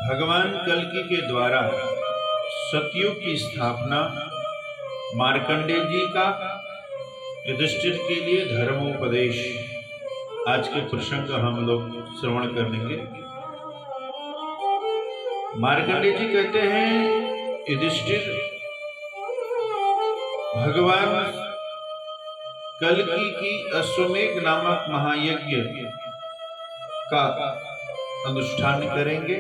भगवान कल्कि के द्वारा सतयुग की स्थापना, मार्कंडेय जी का युधिष्ठिर के लिए धर्मोपदेश, आज के प्रसंग हम लोग श्रवण करेंगे। मार्कंडेय जी कहते हैं, युधिष्ठिर, भगवान कल्कि की अश्वमेध नामक महायज्ञ का अनुष्ठान करेंगे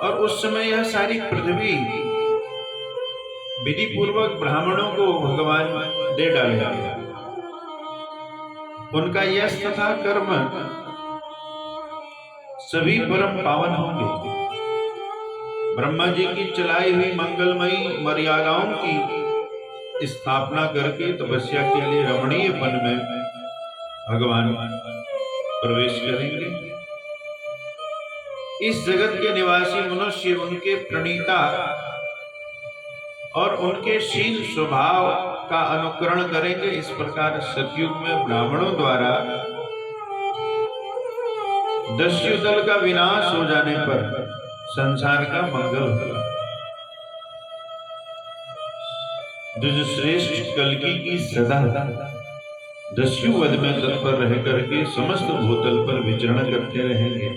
और उस समय यह सारी पृथ्वी विधि पूर्वक ब्राह्मणों को भगवान दे डालेंगे। उनका यश तथा कर्म सभी परम पावन होंगे। ब्रह्मा जी की चलाई हुई मंगलमयी मर्यादाओं की स्थापना करके तपस्या के लिए रमणीय वन में भगवान प्रवेश करेंगे। इस जगत के निवासी मनुष्य उनके प्रणीता और उनके शील स्वभाव का अनुकरण करेंगे। इस प्रकार सतयुग में ब्राह्मणों द्वारा दस्यु दल का विनाश हो जाने पर संसार का मंगल होगा। द्विजश्रेष्ठ कल्कि की सदा दस्यु वध में तत्पर रह करके समस्त भूतल पर विचरण करते रहेंगे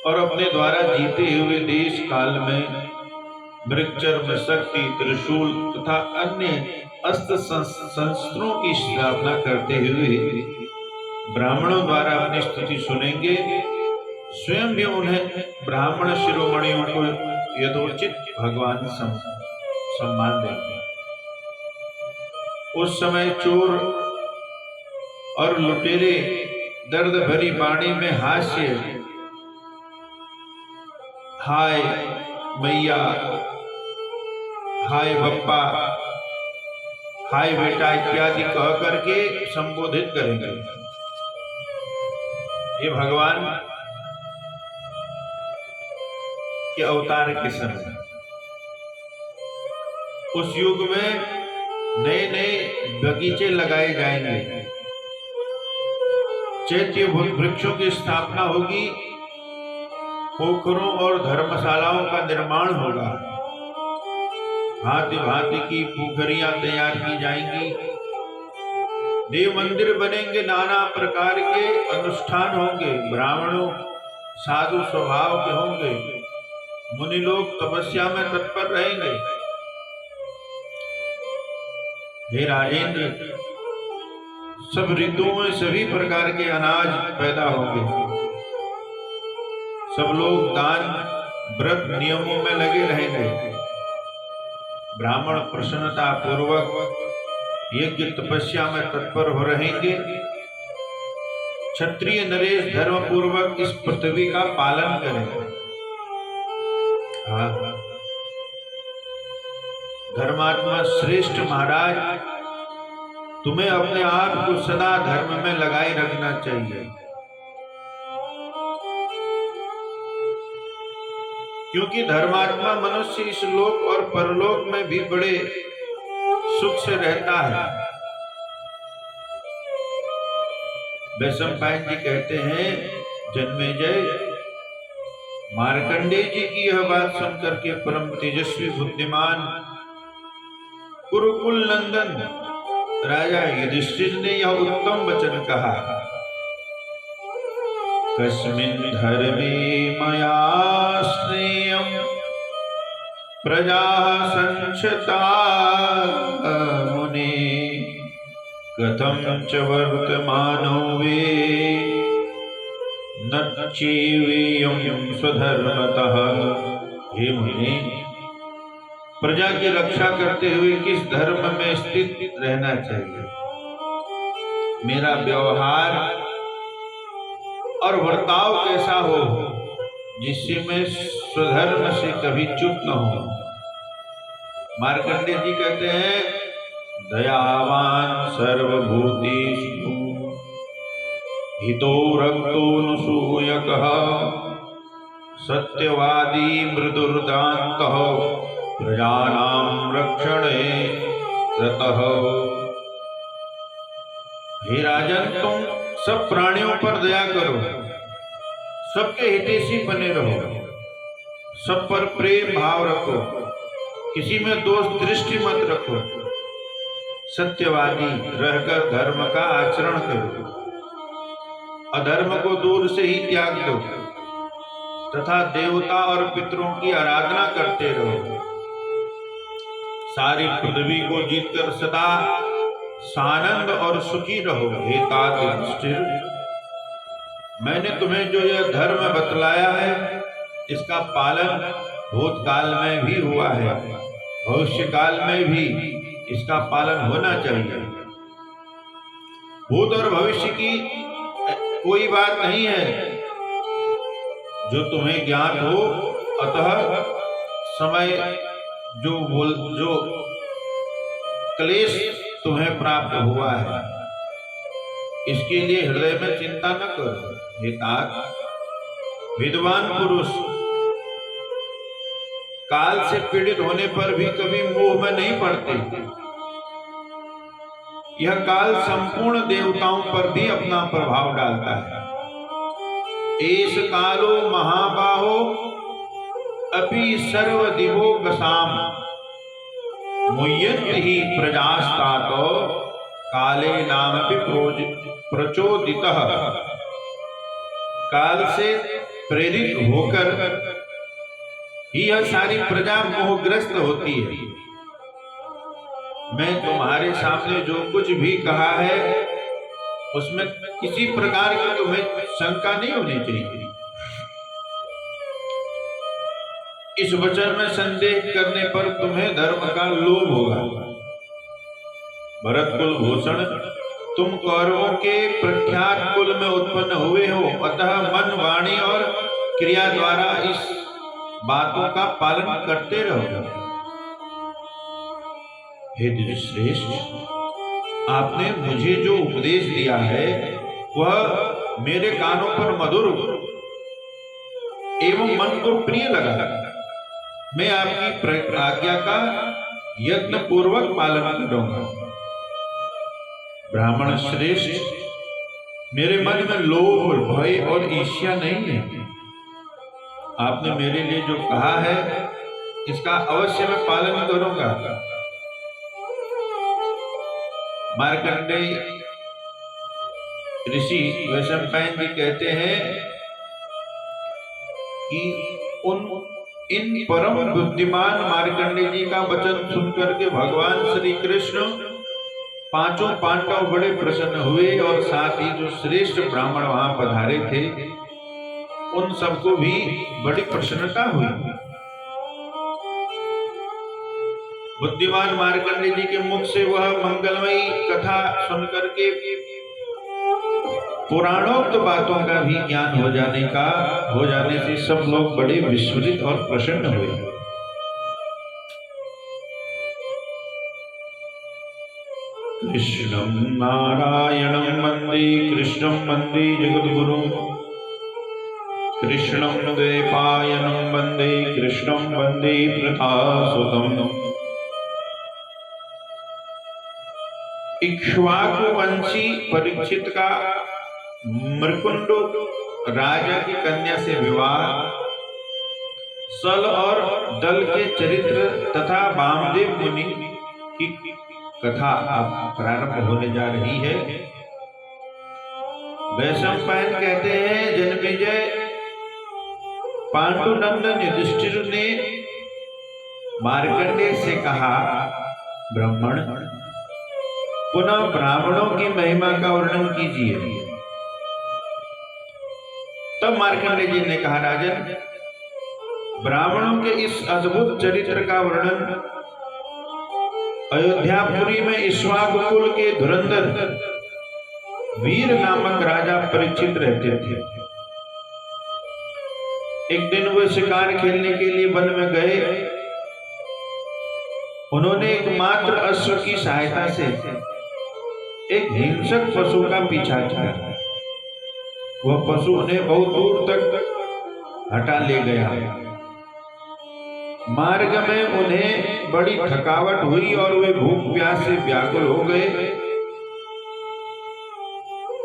और अपने द्वारा जीते हुए देश काल में मृगचर्म, शक्ति, त्रिशूल तथा अन्य अस्त्र शस्त्रों की स्थापना करते हुए ब्राह्मणों द्वारा अपनी स्तुति सुनेंगे। स्वयं भी उन्हें ब्राह्मण शिरोमणियों को यथोचित भगवान सम्मान देंगे। उस समय चोर और लुटेरे दर्द भरी वाणी में हास्य, हाय मैया, हाय बप्पा, हाय बेटा इत्यादि कह करके संबोधित करेंगे। ये भगवान के अवतार के समय उस युग में नए नए बगीचे लगाए जाएंगे, चैत्य वृक्षों की स्थापना होगी, पोखरों और धर्मशालाओं का निर्माण होगा, भांति भांति की पोखरियां तैयार की जाएंगी, देव मंदिर बनेंगे, नाना प्रकार के अनुष्ठान होंगे, ब्राह्मणों साधु स्वभाव के होंगे, मुनि लोग तपस्या में तत्पर रहेंगे। हे राजेंद्र, सब ऋतुओं में सभी प्रकार के अनाज पैदा होंगे। सब लोग दान व्रत नियमों में लगे रहेंगे। ब्राह्मण प्रसन्नता पूर्वक यज्ञ तपस्या में तत्पर हो रहेंगे। क्षत्रिय नरेश धर्म पूर्वक इस पृथ्वी का पालन करेंगे। धर्मात्मा श्रेष्ठ महाराज, तुम्हें अपने आप को सदा धर्म में लगाए रखना चाहिए, क्योंकि धर्मात्मा मनुष्य इस लोक और परलोक में भी बड़े सुख से रहता है। वैशंपायन जी कहते हैं, जन्मेजय, मार्कंडेय जी की यह बात सुनकर के परम तेजस्वी बुद्धिमान कुरुकुल नंदन राजा युधिष्ठिर ने यह उत्तम वचन कहा। कस्मिन् धर्मे मया स्नेयं प्रजा संशता मुने, कथं च वर्तमानो वे न चेवेयं स्वधर्मतः। हे मुने, प्रजा की रक्षा करते हुए किस धर्म में स्थित रहना चाहिए? मेरा व्यवहार और बर्ताव कैसा हो जिससे मैं स्वधर्म से कभी च्युत न हो? मार्कंडेय जी कहते हैं, दयावान सर्वभूतेषु हितो रक्तोऽनुसूयकः, सत्यवादी मृदुर्दान्तः, प्रजानां रक्षणे रतः। हे राजन, तुम सब प्राणियों पर दया करो, सबके हितैषी बने रहो, सब पर प्रेम भाव रखो, किसी में दोष दृष्टि मत रखो, सत्यवादी रहकर धर्म का आचरण करो, अधर्म को दूर से ही त्याग दो तथा देवता और पितरों की आराधना करते रहो। सारी पृथ्वी को जीतकर सदा सानंद और सुखी रहो। हे तात युधिष्ठिर, मैंने तुम्हें जो यह धर्म बतलाया है इसका पालन भूतकाल में भी हुआ है, भविष्य काल में भी इसका पालन होना चाहिए। भूत और भविष्य की कोई बात नहीं है जो तुम्हें ज्ञात हो, अतः समय जो क्लेश तुम्हें प्राप्त हुआ है इसके लिए हृदय में चिंता न करो। हे तात, विद्वान पुरुष काल से पीड़ित होने पर भी कभी मोह में नहीं पड़ते। यह काल संपूर्ण देवताओं पर भी अपना प्रभाव डालता है। एष कालो महाबाहो अपि सर्वदिवो गसाम मुह्यन्ति ही प्रजास्तातो काले नामपि प्रचोदितः। काल से प्रेरित होकर ही यह सारी प्रजा मोहग्रस्त होती है। मैं तुम्हारे सामने जो कुछ भी कहा है उसमें किसी प्रकार की तुम्हें शंका नहीं होनी चाहिए। इस वचन में संदेह करने पर तुम्हें धर्म का लोभ होगा। भरत कुल भूषण, तुम कौरवों के प्रख्यात कुल में उत्पन्न हुए हो, अतः मन, वाणी और क्रिया द्वारा इस बातों का पालन करते रहो। हे श्रेष्ठ, आपने मुझे जो उपदेश दिया है वह मेरे कानों पर मधुर एवं मन को प्रिय लगा। मैं आपकी आज्ञा का यत्न पूर्वक पालन करूंगा। ब्राह्मण श्रेष्ठ, मेरे मन में लोभ, भय और ईर्ष्या नहीं है। आपने मेरे लिए जो कहा है इसका अवश्य मैं पालन करूंगा। मार्कंडेय ऋषि वैशंपायन जी कहते हैं कि इन परम बुद्धिमान मार्कंडेय जी का वचन सुनकर के भगवान श्री कृष्ण पांचों पांडव बड़े प्रसन्न हुए और साथ ही जो श्रेष्ठ ब्राह्मण वहां पधारे थे उन सबको भी बड़ी प्रसन्नता हुई। बुद्धिमान मार्कंडेय जी के मुख से वह मंगलमयी कथा सुनकर के पुराणोक्त बातों का भी ज्ञान हो जाने से सब लोग बड़े विस्मित और प्रसन्न हुए। कृष्णं नारायणं वन्दे कृष्णं वन्दे जगद्गुरुं, कृष्णं द्वैपायनं वन्दे कृष्णं वन्दे प्रथासुतम्। इक्ष्वाकुवंशी परीक्षित का मृकुंड राजा की कन्या से विवाह, सल और दल के चरित्र तथा वामदेव मुनि की कथा अब प्रारंभ होने जा रही है। वैशंपायन कहते हैं, जन्मेजय पांडुनंदन युधिष्ठिर ने मार्कंडेय से कहा, ब्राह्मण पुनः ब्राह्मणों की महिमा का वर्णन कीजिए। तब मार्कंडेय जी ने कहा, राजन, ब्राह्मणों के इस अद्भुत चरित्र का वर्णन अयोध्यापुरी में इक्ष्वाकु कुल के धुरंधर वीर नामक राजा परीक्षित रहते थे। एक दिन वे शिकार खेलने के लिए वन में गए। उन्होंने एक मात्र अश्व की सहायता से एक हिंसक पशु का पीछा किया। वह पशु उन्हें बहुत दूर तक हटा ले गया। मार्ग में उन्हें बड़ी थकावट हुई और वे भूख प्यास से व्याकुल हो गए।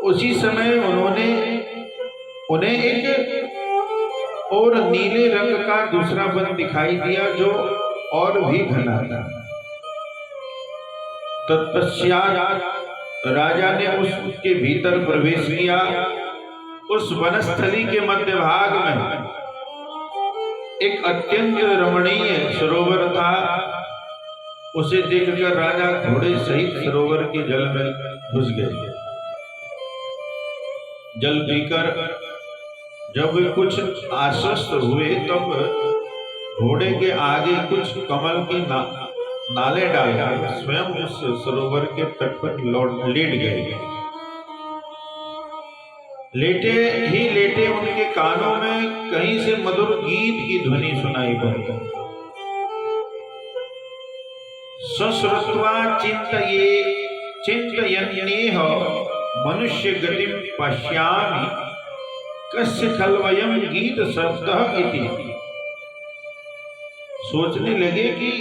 उसी समय उन्हें एक और नीले रंग का दूसरा वन दिखाई दिया जो और भी घना था। तत्पश्चात राजा ने उसके भीतर प्रवेश किया। उस वनस्थली के मध्य भाग में एक अत्यंत रमणीय सरोवर था। उसे देखकर राजा घोड़े सहित सरोवर के जल में घुस गए। जल पीकर जब वे कुछ आश्वस्त हुए तब घोड़े के आगे कुछ कमल की नाले डालकर स्वयं उस सरोवर के तट पर लेट गए। लेटे ही लेटे उनके कानों में कहीं से मधुर गीत की ध्वनि सुनाई पड़ी। सश्रुत्वा चिंतयन्नेह मनुष्य गति पश्यामि कस्य खल्वयं गीत शब्दः इति। सोचने लगे कि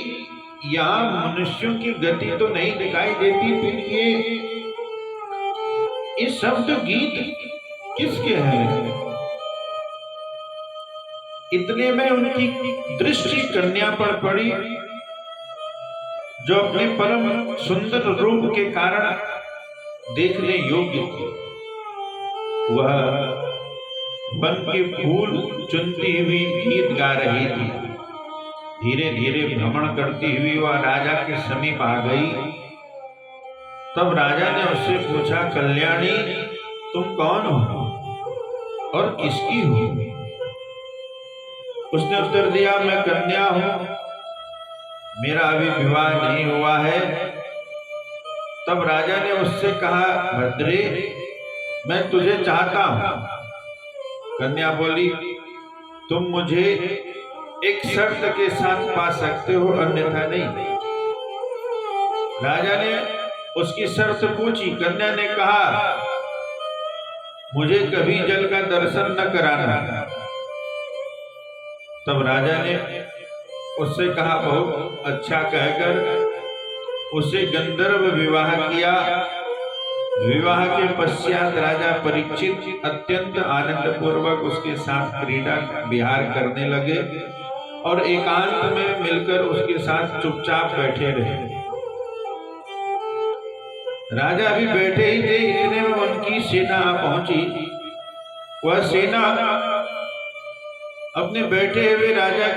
यहाँ मनुष्यों की गति तो नहीं दिखाई देती, फिर ये शब्द गीत किसके हैं? इतने में उनकी दृष्टि कन्या पर पड़ी जो अपने परम सुंदर रूप के कारण देखने योग्य थी। वह वन के फूल चुनती हुई गीत गा रही थी। धीरे धीरे भ्रमण करती हुई वह राजा के समीप आ गई। तब राजा ने उससे पूछा, कल्याणी तुम कौन हो और किसकी हो? उसने उत्तर दिया, मैं कन्या हूं, मेरा अभी विवाह नहीं हुआ है। तब राजा ने उससे कहा, भद्रे मैं तुझे चाहता हूं। कन्या बोली, तुम मुझे एक शर्त के साथ पा सकते हो, अन्यथा नहीं। राजा ने उसकी शर्त पूछी। कन्या ने कहा, मुझे कभी जल का दर्शन न कराना। तब राजा ने उससे कहा, बहुत अच्छा कहकर उसे गंधर्व विवाह किया। विवाह के पश्चात राजा परीक्षित अत्यंत आनंद पूर्वक उसके साथ क्रीड़ा विहार करने लगे और एकांत में मिलकर उसके साथ चुपचाप बैठे रहे। राजा अभी बैठे ही थे, इतने में उनकी सेना पहुंची। वह सेना अपने बैठे हुए राजा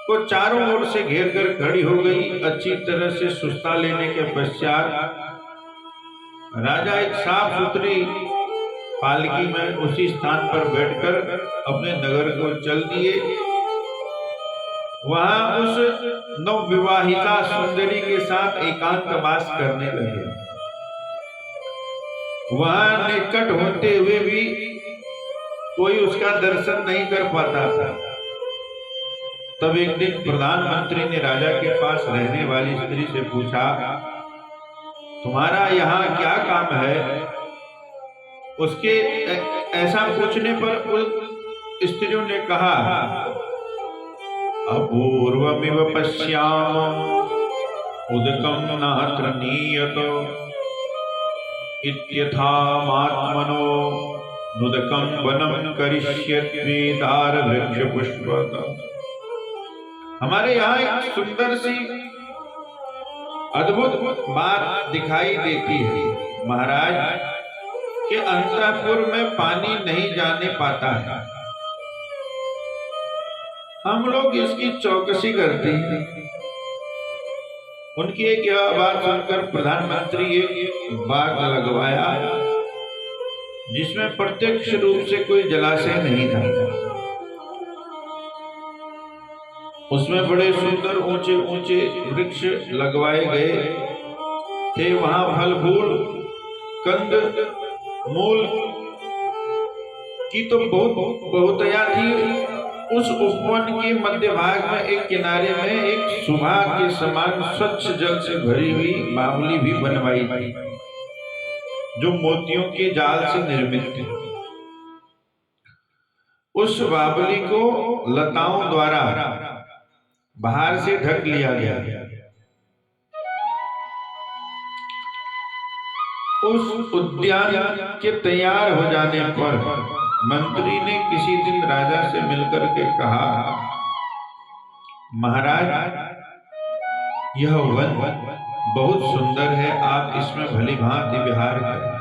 को चारों ओर से घेर कर खड़ी हो गई। अच्छी तरह से सुस्ता लेने के पश्चात राजा एक साफ सुथरी पालकी में उसी स्थान पर बैठकर अपने नगर को चल दिए। वहां उस नवविवाहिता सुंदरी के साथ एकांतवास करने लगे। वहां निकट होते हुए भी कोई उसका दर्शन नहीं कर पाता था। तब एक दिन प्रधानमंत्री ने राजा के पास रहने वाली स्त्री से पूछा, तुम्हारा यहाँ क्या काम है? उसके ऐसा पूछने पर उस स्त्रियों ने कहा, अपूर्वमिव पश्याम उदकं नात्र नीयतो इत्यथामात्मनो नुदकं वनं करिष्यत्वे दार वृक्ष पुष्पक। हमारे यहाँ एक सुंदर सी अद्भुत बात दिखाई देती है। महाराज के अंतःपुर में पानी नहीं जाने पाता है। हम लोग इसकी चौकसी करते हैं। उनकी एक यह बात सुनकर प्रधानमंत्री एक बाग लगवाया जिसमें प्रत्यक्ष रूप से कोई जलाशय नहीं था। उसमें बड़े सुंदर ऊंचे ऊंचे वृक्ष लगवाए गए थे। वहां फल फूल कंद मूल की तो बहुतया थी। उस उपवन के मध्य भाग में एक किनारे में एक सुबह के समान स्वच्छ जल से भरी हुई बावली भी बनवाई थी जो मोतियों के जाल से निर्मित थी। उस बावली को लताओं द्वारा बाहर से ढक लिया गया। उस उद्यान के तैयार हो जाने पर मंत्री ने किसी दिन राजा से मिलकर के कहा, महाराज, यह वन बहुत सुंदर है, आप इसमें भली भांति विहार करें।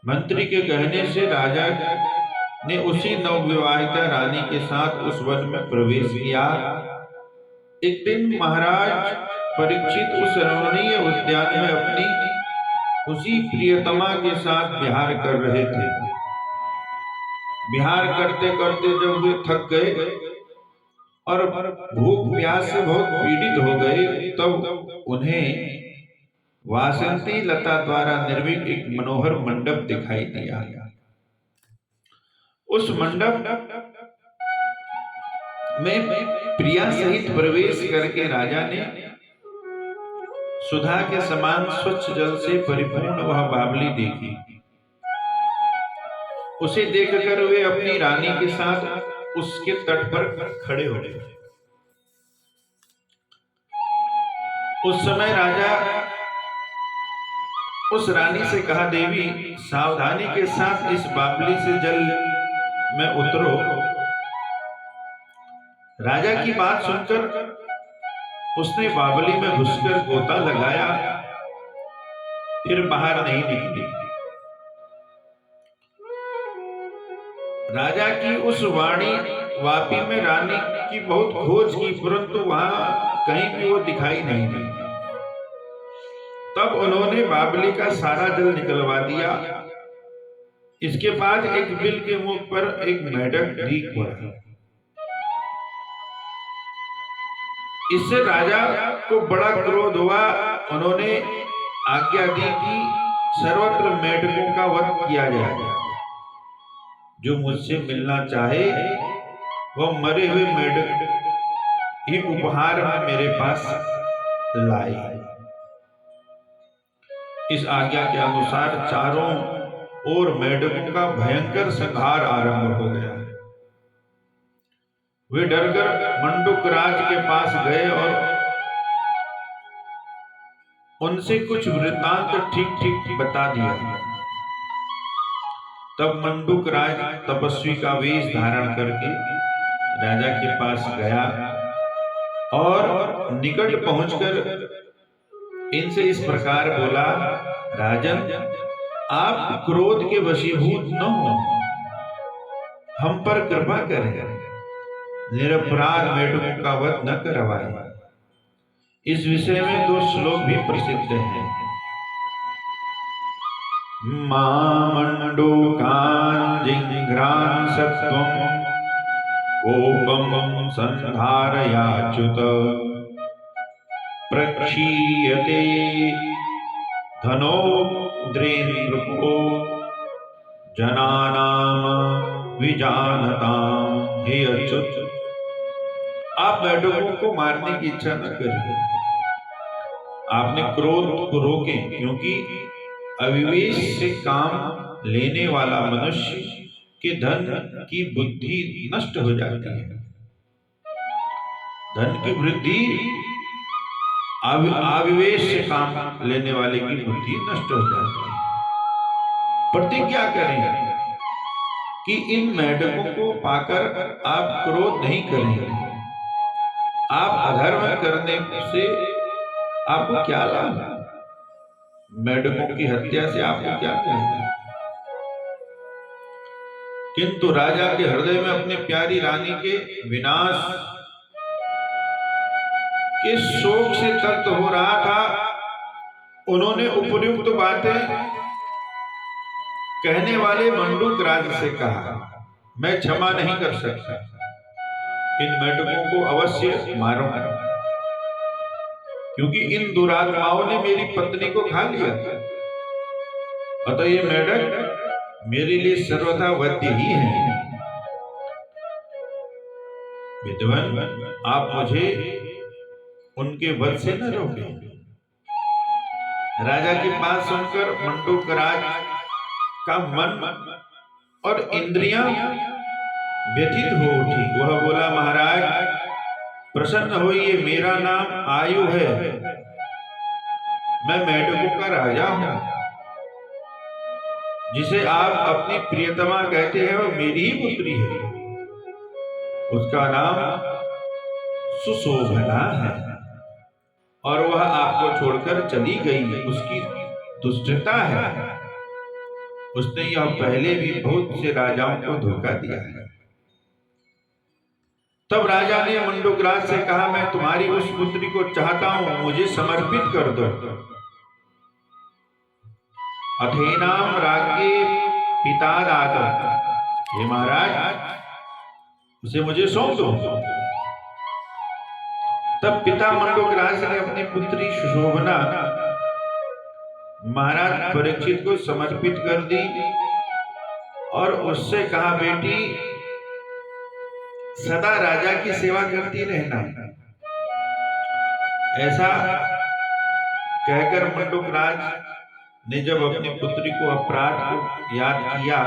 मंत्री के कहने से राजा ने उसी नवविवाहिता रानी के साथ उस वन में प्रवेश किया। एक दिन महाराज परीक्षित उस रमणीय उद्यान में अपनी उसी प्रियतमा के साथ विहार कर रहे थे। विहार करते करते जब वे थक गए और भूख प्यास से बहुत पीड़ित हो गए, तब उन्हें वासंती लता द्वारा निर्मित एक मनोहर मंडप दिखाई दिया। उस मंडप में प्रिया सहित प्रवेश करके राजा ने सुधा के समान स्वच्छ जल से परिपूर्ण वह बावली देखी। उसे देखकर वे अपनी रानी के साथ उसके तट पर खड़े हो गए। उस समय राजा उस रानी से कहा, देवी, सावधानी के साथ इस बावली से जल में उतरो। राजा की बात सुनकर उसने बावली में घुसकर गोता लगाया, फिर बाहर नहीं निकली। राजा की उस वापी में रानी की बहुत खोज की, परंतु वहां कहीं भी वो दिखाई नहीं दी। तब उन्होंने बावली का सारा जल निकलवा दिया। इसके बाद एक बिल के मुख पर एक मेढक दीख पड़ा। इससे राजा को बड़ा क्रोध हुआ। उन्होंने आज्ञा दी कि सर्वत्र मेढकों का वध किया जाए। जो मुझसे मिलना चाहे वह मरे हुए मेढक ही उपहार में मेरे पास लाए। इस आज्ञा के अनुसार चारों ओर मेढकों का भयंकर संहार आरंभ हो गया। वे डरकर मंडूक राज के पास गए और उनसे कुछ वृत्तांत ठीक ठीक बता दिया। तब मंडूक राज तपस्वी का वेश धारण करके राजा के पास गया और निकट पहुंचकर इनसे इस प्रकार बोला, राजन, आप क्रोध के वशीभूत न हो, हम पर कृपा करें, निरपराध मेढकों का वध न करवाए। इस विषय में 2 श्लोक भी प्रसिद्ध हैं। मामंडूकान् जिघ्रान् सत्वं कोपं संधारयाच्युत प्रक्षीयते धनोद्रेन्द्रको जनानां विजानताम्। हे अच्युत, आप मेढकों को मारने की इच्छा न करिए। आपने क्रोध को रोके, क्योंकि अविवेश से काम लेने वाला मनुष्य के धन की बुद्धि नष्ट हो जाती है। धन की वृद्धि अविवेश से काम लेने वाले की बुद्धि नष्ट हो जाती है। प्रतिज्ञा करें कि इन मेढकों को पाकर आप क्रोध नहीं करेंगे। आप अधर्म करने से आपको क्या लाभ? मेढकों की हत्या से आपको क्या मिलेगा? किंतु राजा के हृदय में अपनी प्यारी रानी के विनाश के शोक से तप्त हो रहा था। उन्होंने उपयुक्त बातें कहने वाले मंडूक राज से कहा, मैं क्षमा नहीं कर सकता, इन मेढकों को अवश्य मारूंगा, क्योंकि इन दुरात्माओं ने मेरी पत्नी को खा लिया। अतः ये मेढक मेरे लिए सर्वथा वध्य ही है। विद्वान, आप मुझे उनके वध से न रोकें। राजा की बात सुनकर मंडूक राज का मन और इंद्रियां व्यथित हो उठी। वह बोला, महाराज, प्रसन्न होइए, मेरा नाम आयु है, मैं मेढकों का राजा हूं। जिसे आप अपनी प्रियतमा कहते हैं वो मेरी ही पुत्री है। उसका नाम सुशोभना है और वह आपको छोड़कर चली गई, उसकी दुष्टता है। उसने यह पहले भी बहुत से राजाओं को धोखा दिया है। तब राजा ने मंडोकराज से कहा, मैं तुम्हारी उस पुत्री को चाहता हूं, मुझे समर्पित कर दो। अथेनाम राज्ञे पिता दाता, हे महाराज उसे मुझे सौंप दो। तब पिता मंडोकराज ने अपनी पुत्री सुशोभना महाराज परीक्षित को समर्पित कर दी और उससे कहा, बेटी सदा राजा की सेवा करती रहना। ऐसा कहकर मंडोकराज ने जब अपनी पुत्री को अपराध को याद किया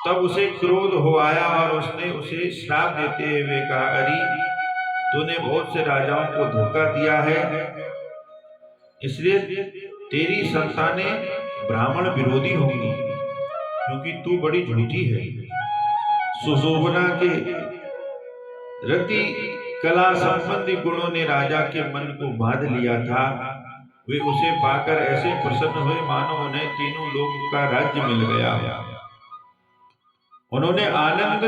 तब उसे क्रोध हो आया और उसने उसे श्राप देते हुए कहा, अरे तूने बहुत से राजाओं को धोखा दिया है, इसलिए तेरी संतानें ब्राह्मण विरोधी होंगी, क्योंकि तू बड़ी झूठी है। सुशोभना के रति कला संबंधी गुणों ने राजा के मन को बांध लिया था। वे उसे पाकर ऐसे प्रसन्न हुए मानो उन्हें तीनों लोगों का राज्य मिल गया। उन्होंने आनंद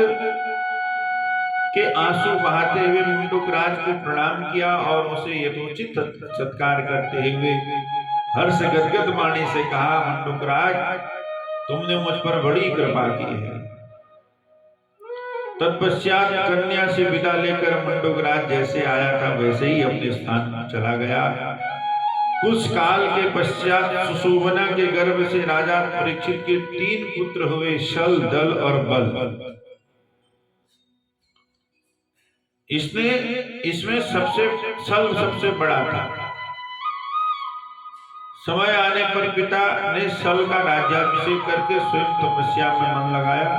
के आंसू बहाते हुए मंडोकराज को प्रणाम किया और उसे यथोचित सत्कार करते हुए हर्ष गदगद वाणी से कहा, मंडोकराज तुमने मुझ पर बड़ी कृपा की है। तत्पश्चात कन्या से विदा लेकर मंडोकराज जैसे आया था वैसे ही अपने स्थान पर चला गया। कुछ काल के पश्चात सुशोभना के गर्भ से राजा परीक्षित के 3 पुत्र हुए, शल, दल और बल। इसमें सबसे बड़ा था। समय आने पर पिता ने शल का राज्याभिषेक करके स्वयं तपस्या में मन लगाया।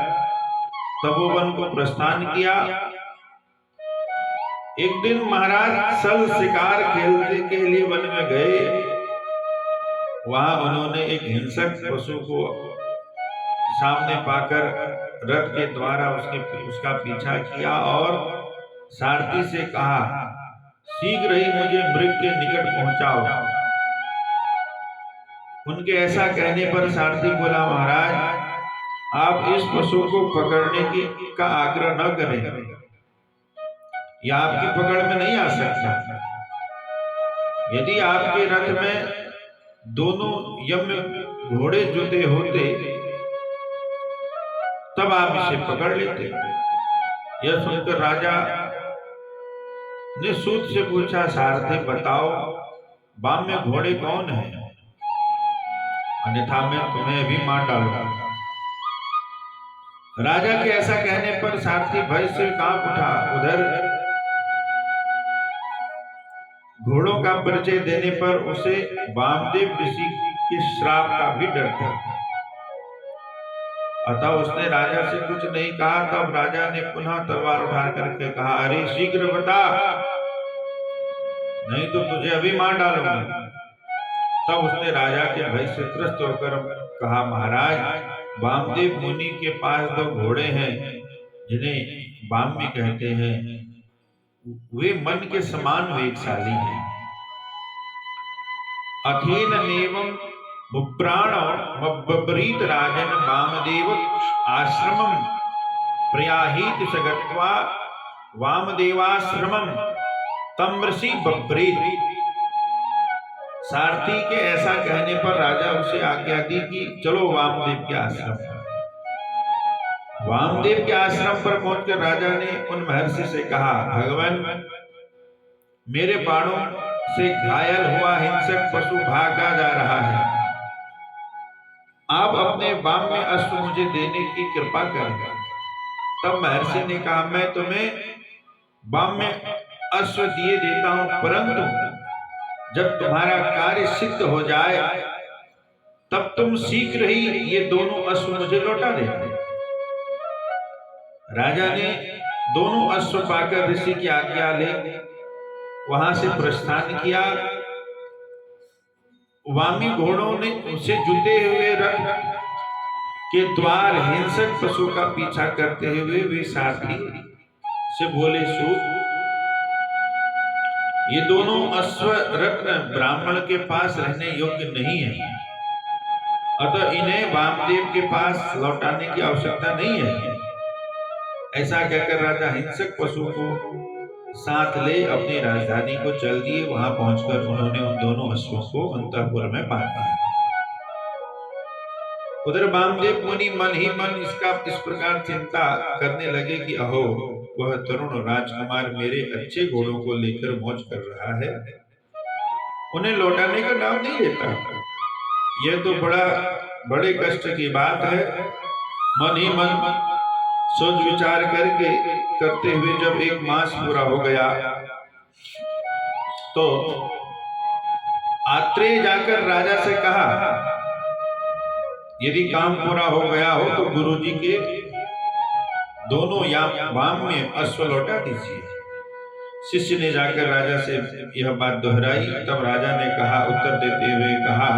तपोवन को प्रस्थान किया। एक दिन महाराज सल शिकार खेलने के लिए वन में गए। वहां उन्होंने एक हिंसक पशु को सामने पाकर रथ के द्वारा उसका पीछा किया और सारथी से कहा, शीघ्र ही मुझे मृग के निकट पहुंचाओ। उनके ऐसा कहने पर सारथी बोला, महाराज आप इस पशु को पकड़ने का आग्रह न करें, यह आपकी पकड़ में नहीं आ सकता। यदि आपके रथ में दोनों यम घोड़े जुते होते तब आप इसे पकड़ लेते। यह सुनकर राजा ने सूत से पूछा, सारथी बताओ बाम में घोड़े कौन है, अन्यथा मैं तुम्हें भी मार डालूंगा। राजा के ऐसा कहने पर सारथी भय से कांप उठा। उधर घोड़ों का परिचय देने पर उसे वामदेव ऋषि के श्राप का भी डर था। अतः उसने राजा से कुछ नहीं कहा। तब राजा ने पुनः तलवार उठा करके कहा, अरे शीघ्र बता, नहीं तो तुझे अभी मार डालूंगा। तब उसने राजा के भय से त्रस्त होकर कहा, महाराज वामदेव मुनि के पास 2 घोड़े हैं जिन्हें वामी कहते हैं, वे मन के समान वेगशाली हैं। अथेन नेवम मुप्राण मब्बरीत राजन वामदेव आश्रमम प्रयाहित सगत्वा वामदेवाश्रमम तमृषि बब्रेत। सारथी के ऐसा कहने पर राजा उसे आज्ञा दी कि चलो वामदेव के आश्रम। वामदेव के आश्रम पर पहुंचकर राजा ने उन महर्षि से कहा, भगवान मेरे बाणों से घायल हुआ हिंसक पशु भागा जा रहा है, आप अपने वाम में अश्व मुझे देने की कृपा करें। तब महर्षि ने कहा, मैं तुम्हें वाम में अश्व दिए देता हूं, परंतु जब तुम्हारा कार्य सिद्ध हो जाए तब तुम शीघ्र ही ये दोनों अश्व मुझे लौटा देना। राजा ने दोनों अश्व पाकर ऋषि की आज्ञा ले वहां से प्रस्थान किया। वामी घोड़ों ने उसे जुते हुए रथ के द्वार हिंसक पशु का पीछा करते हुए वे सारथी से बोले, सूत, ये दोनों अश्व रत्न ब्राह्मण के पास रहने योग्य नहीं है, अतः इन्हें वामदेव के पास लौटाने की आवश्यकता नहीं है। ऐसा कहकर राजा हिंसक पशु को साथ ले अपनी राजधानी को चल दिए। वहां पहुंचकर उन्होंने उन दोनों अश्वों को अंतःपुर में बांध दिया। उधर वामदेव मुनि मन ही मन इस प्रकार चिंता करने लगे कि अहो, वह तरुण राजकुमार मेरे अच्छे घोड़ों को लेकर मौज कर रहा है, उन्हें लौटाने का नाम नहीं लेता। यह तो बड़े कष्ट की बात है। मन ही मन सोच विचार करते हुए जब 1 मास पूरा हो गया तो आत्रेय जाकर राजा से कहा, यदि काम पूरा हो गया हो तो गुरुजी के दोनों या वाम में अश्व लौटा दीजिए। शिष्य ने जाकर राजा से यह बात दोहराई। तब राजा ने कहा, उत्तर देते हुए कहा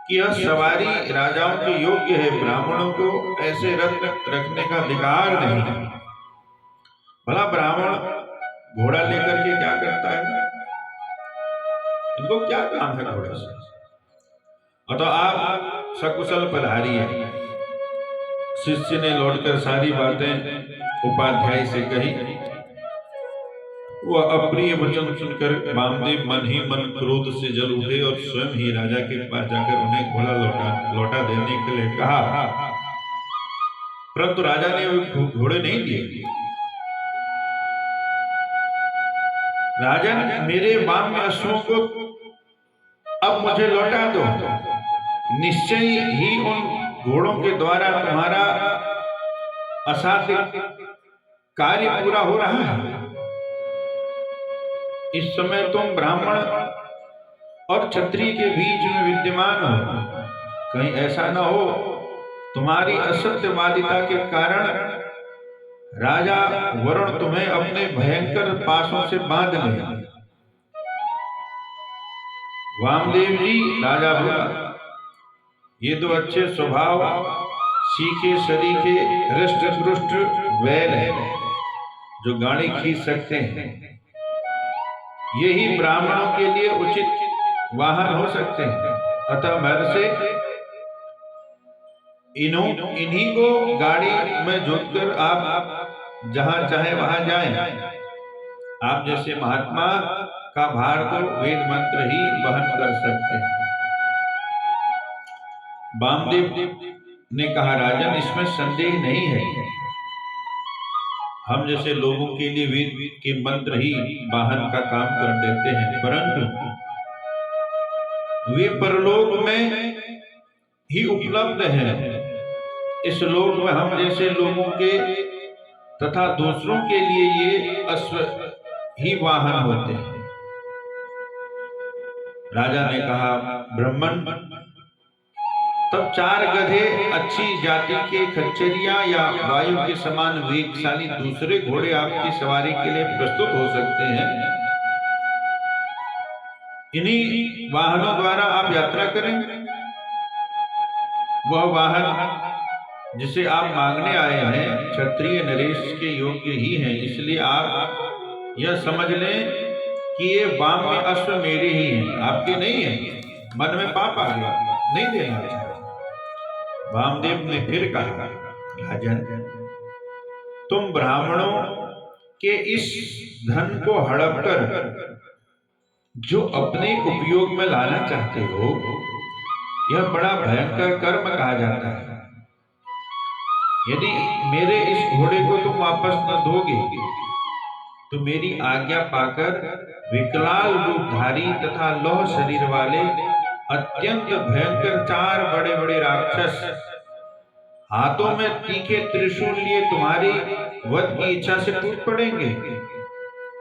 कि यह सवारी राजाओं के योग्य है, ब्राह्मणों को ऐसे रत्न रखने का अधिकार नहीं है। भला ब्राह्मण घोड़ा लेकर के क्या करता है? इनको क्या काम है घोड़े से? अतः आप सकुशल पधारिए। शिष्य ने लौटकर सारी बातें उपाध्याय से कही। वह अप्रिय वचन सुनकर वामदेव मन ही मन क्रोध से जल उठे और स्वयं ही राजा के पास जाकर उन्हें घोड़ा लौटा देने के लिए कहा, परंतु राजा ने वे घोड़े नहीं दिए। राजन, मेरे वाम अश्वों को अब मुझे लौटा दो। निश्चय ही उन घोड़ों के द्वारा तुम्हारा असाध्य कार्य पूरा हो रहा है। इस समय तुम ब्राह्मण और क्षत्रिय के बीच में विद्यमान हो। कहीं ऐसा न हो तुम्हारी असत्यवादिता के कारण राजा वरुण तुम्हें अपने भयंकर पाशों से बांध ले। वामदेव जी, राजा बोला, ये दो अच्छे स्वभाव, सीखे सरीखे, हृष्ट पुष्ट बैल है जो गाड़ी खींच सकते हैं। यही ब्राह्मणों के लिए उचित वाहन हो सकते हैं। अतः भर से इन्हीं को गाड़ी में जोतकर आप जहां चाहे वहां जाएं। आप जैसे महात्मा का भार तो वेद मंत्र ही वहन कर सकते हैं। वामदेव ने कहा, राजन, इसमें संदेह नहीं है। हम जैसे लोगों के लिए वेद के मंत्र ही वाहन का काम कर देते हैं, परंतु वे परलोक में ही उपलब्ध हैं। इस लोक में हम जैसे लोगों के तथा दूसरों के लिए ये अश्व ही वाहन होते हैं। राजा ने कहा, ब्राह्मण, तब 4 गधे अच्छी जाति के खच्चरिया या वायु के समान वेगशाली दूसरे घोड़े आपकी सवारी के लिए प्रस्तुत हो सकते हैं। इन्हीं वाहनों द्वारा आप यात्रा करें। वह वाहन जिसे आप मांगने आए हैं क्षत्रिय नरेश के योग्य ही हैं, इसलिए आप यह समझ लें कि ये वाम में अश्व मेरे ही हैं, आपके नहीं है। मन में पाप आ गया, नहीं देना चाहिए। वामदेव ने फिर कहा, राजन, तुम ब्राह्मणों के इस धन को हड़प कर जो अपने उपयोग में लाना चाहते हो, यह बड़ा भयंकर कर्म कहा जाता है। यदि मेरे इस घोड़े को तुम वापस न दोगे तो मेरी आज्ञा पाकर विकराल रूपधारी तथा लौह शरीर वाले अत्यंत भयंकर 4 बड़े बड़े राक्षस हाथों में तीखे त्रिशूल लिए तुम्हारी वध की इच्छा से टूट पड़ेंगे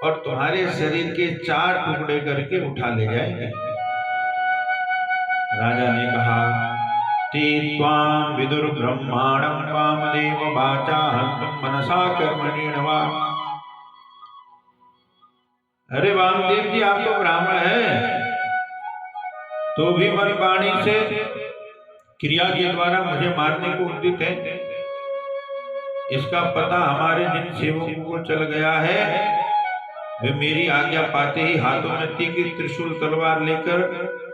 और तुम्हारे शरीर के 4 टुकड़े करके उठा ले जाएंगे। राजा ने कहा, ते त्वां विदुर ब्रह्माणं वामदेव वाचा हन्तुं मनसा कर्मणेन वा। अरे वामदेव जी, आप तो ब्राह्मण हैं, तो भी मन वाणी से क्रिया के द्वारा मुझे मारने को उद्यत है। इसका पता हमारे जिन सेवकों को चल गया है, वे मेरी आज्ञा पाते ही हाथों में तीखी त्रिशूल तलवार लेकर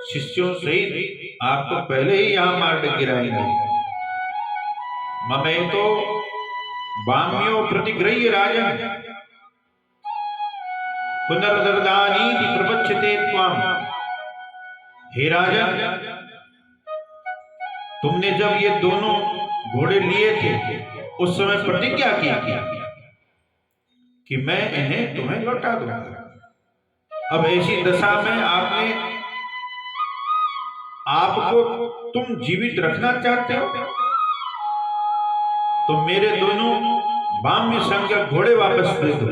शिष्यों सहित आपको पहले ही यहाँ मार गिराएंगे। ममे तो बाम्यो प्रतिग्रह्य राजन पुनर्दर्दानीति प्रपच्यते त्वाम। हे राजन, तुमने जब ये दोनों घोड़े लिए थे उस समय प्रतिज्ञा की कि मैं इन्हें तुम्हें लौटा दूंगा। अब ऐसी दशा में आपको तुम जीवित रखना चाहते हो तो मेरे दोनों बाम्य संज्ञक घोड़े वापस दे दो।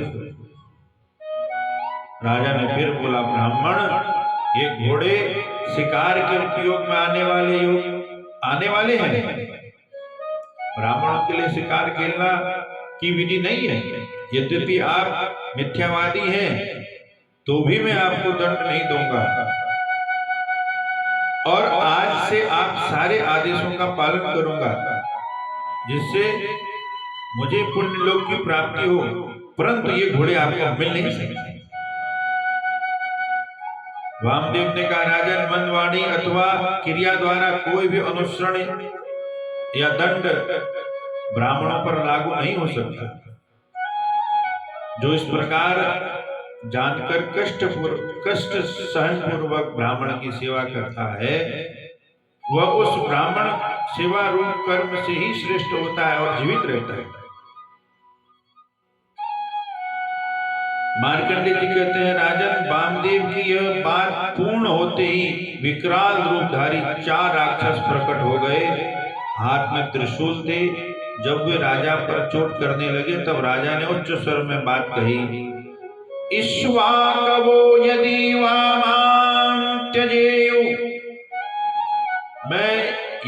राजा ने फिर बोला, ब्राह्मण, ये घोड़े शिकार के उपयोग में आने वाले हैं। ब्राह्मणों के लिए शिकार खेलना की विधि नहीं है। यद्यपि आप मिथ्यावादी हैं तो भी मैं आपको दंड नहीं दूंगा और आज से आप सारे आदेशों का पालन करूंगा जिससे मुझे पुण्य लोक की प्राप्ति हो, परंतु ये घोड़े आपको मिल नहीं सकते। वामदेव ने कहा, राजन, मनवाणी अथवा क्रिया द्वारा कोई भी अनुसरण या दंड ब्राह्मणों पर लागू नहीं हो सकता। जो इस प्रकार जानकर कष्ट सहन पूर्वक ब्राह्मण की सेवा करता है वह उस ब्राह्मण सेवा रूप कर्म से ही श्रेष्ठ होता है और जीवित रहता है। मार्कंडेय जी कहते हैं, राजन, वामदेव की यह बात पूर्ण होते ही विकराल रूपधारी 4 राक्षस प्रकट हो गए। हाथ में त्रिशूल थे। जब वे राजा पर चोट करने लगे तब राजा ने उच्च स्वर में बात कही, इक्ष्वाकवो यदि वामां त्यजेयु।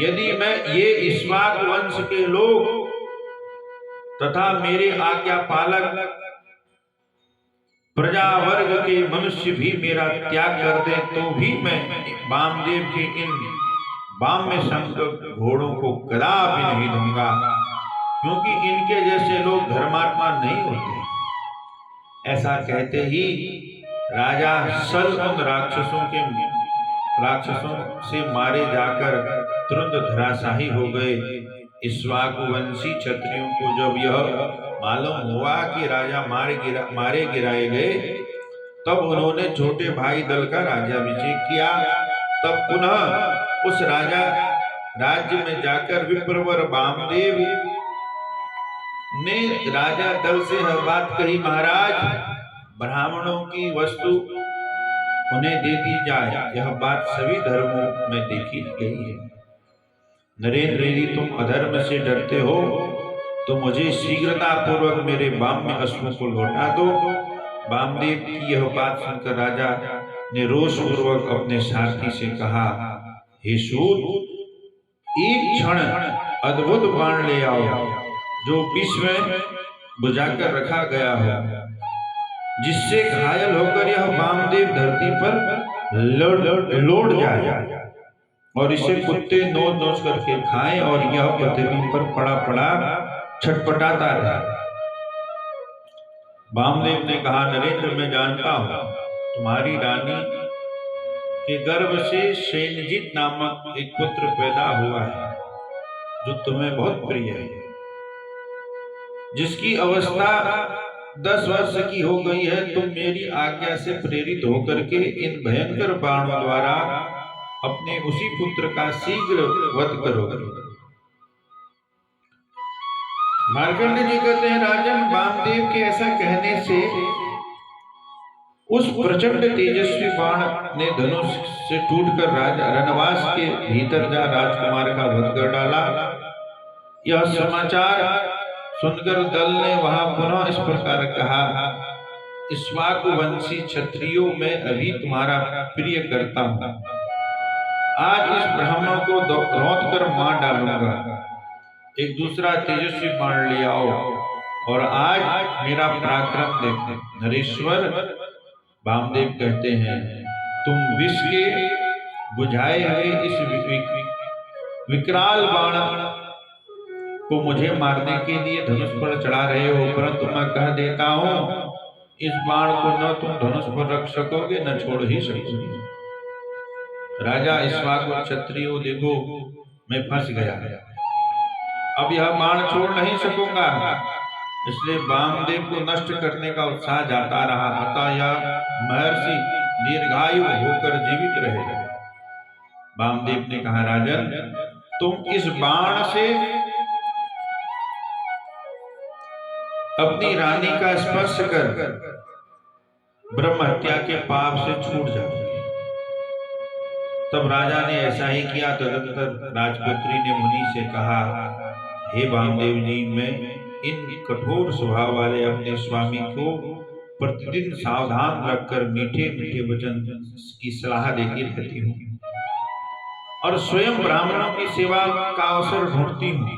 यदि मैं ये इक्ष्वाक वंश के लोग तथा मेरे आज्ञा पालक प्रजा वर्ग के मनुष्य भी मेरा त्याग कर दे तो भी मैं वामदेव के इन वाम्य संज्ञक घोड़ों को कदापि नहीं दूंगा, क्योंकि इनके जैसे लोग धर्मात्मा नहीं होते। ऐसा कहते ही राजा सल उन राक्षसों से मारे जाकर तुरंत धराशाही हो गए। इक्ष्वाकुवंशी क्षत्रियों को जब यह मालूम हुआ कि राजा मारे गिराए गए तब उन्होंने छोटे भाई दल का राज्याभिषेक किया। तब पुनः उस राज्य में जाकर विप्रवर वामदेव ने राजा दल से यह बात कही, महाराज, ब्राह्मणों की वस्तु उन्हें दे दी जाए। यह बात सभी धर्मों में देखी गई है। नरेंद्र, यदि तुम अधर्म से डरते हो तो मुझे शीघ्रता पूर्वक मेरे वाम्य अश्वों को लौटा दो। वामदेव की यह बात सुनकर राजा ने रोष पूर्वक अपने सारथी से कहा, हे सूत, एक क्षण अद्भुत बाण ले आओ जो विष में बुझाकर रखा गया हो, जिससे घायल होकर यह वामदेव धरती पर लौट जाए और इसे कुत्ते नोच करके खाएं और यह पृथ्वी पर पड़ा छटपटाता रहा। वामदेव ने कहा, नरेंद्र, मैं जानता हूं तुम्हारी रानी के गर्भ से सैन्यजित नामक एक पुत्र पैदा हुआ है जो तुम्हें बहुत प्रिय है, जिसकी अवस्था 10 वर्ष की हो गई है। तुम मेरी आज्ञा से प्रेरित होकर के इन भयंकर बाणों द्वारा अपने उसी पुत्र का शीघ्र वध करोगे। मार्कंडेय जी कहते हैं, राजन, वामदेव के ऐसा कहने से उस प्रचंड तेजस्वी बाण ने धनुष से टूटकर रनवास के भीतर जा राजकुमार का वध कर डाला। यह समाचार सुनकर दल ने वहां पुनः इस प्रकार कहा, इक्ष्वाकुवंशी क्षत्रियों में अभी तुम्हारा प्रिय करता हूं। आज इस ब्राह्मण को रौंद कर मार डालूंगा। एक दूसरा तेजस्वी बाण ले आओ और आज मेरा पराक्रम देखो। नरेश्वर, वामदेव कहते हैं, तुम विष के बुझाए हुए इस विकराल बाण को मुझे मारने के लिए धनुष पर चढ़ा रहे हो, परंतु मैं कह देता हूं इस बाण को न तुम धनुष पर रख सकोगे न छोड़ ही सकोगे। राजा इक्ष्वाकु क्षत्रियो, देखो मैं फंस गया, अब यह बाण छोड़ नहीं सकूंगा। इसलिए वामदेव को नष्ट करने का उत्साह जाता रहा, अतः यह महर्षि दीर्घायु होकर जीवित रहे। वामदेव ने कहा, राजन तुम इस बाण से अपनी रानी का स्पर्श कर ब्रह्म हत्या के पाप से छूट जाओगे। तब राजा ने ऐसा ही किया। तदंतर राजपुत्री ने मुनि से कहा, हे वामदेव जी, मैं इन कठोर स्वभाव वाले अपने स्वामी को प्रतिदिन सावधान रखकर मीठे मीठे वचन की सलाह देती रहती हूँ और स्वयं ब्राह्मणों की सेवा का अवसर ढूंढती हूँ।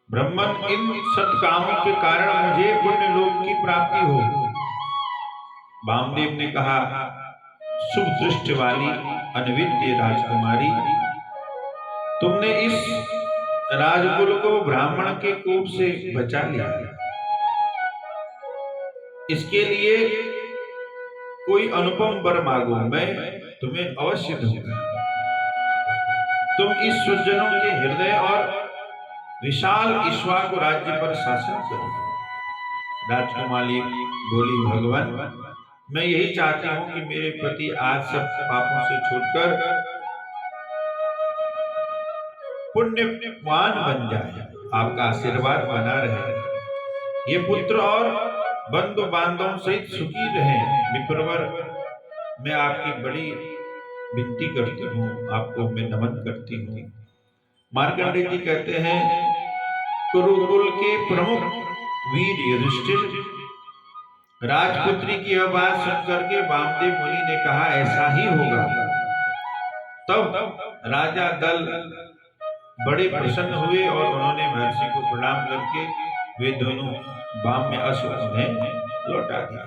ब्रह्मन इन सत्कामों के कारण मुझे पुण्य लोक की प्राप्ति हो। वामदेव ने कहा, शुभ दृष्टि वाली अनविद्य राजकुमारी, तुमने इस राजकुल को ब्राह्मण के कोप से बचा लिया। इसके लिए कोई अनुपम वर मांगो, मैं तुम्हें अवश्य दूंगा। तुम इस सज्जनों के हृदय और विशाल इक्ष्वाकु राज्य पर शासन करो। राजकुमारी बोली, भगवान मैं यही चाहती हूँ कि मेरे पति आज सब पापों से छूटकर पुण्यवान बन जाए, आपका आशीर्वाद बना रहे, ये पुत्र और बंधु बांधवों सहित सुखी रहे। विप्रवर मैं आपकी बड़ी विनती करती हूँ, आपको मैं नमन करती हूँ। मार्कंडेय जी कहते हैं, कुरुकुल के प्रमुख वीर युधिष्ठिर राजपुत्री की यह बात सुनकर के वामदेव मुनि ने कहा, ऐसा ही होगा। तब राजा दल बड़े प्रसन्न हुए और उन्होंने महर्षि को प्रणाम करके वे दोनों वाम में अश्व उन्हें लौटा दिया।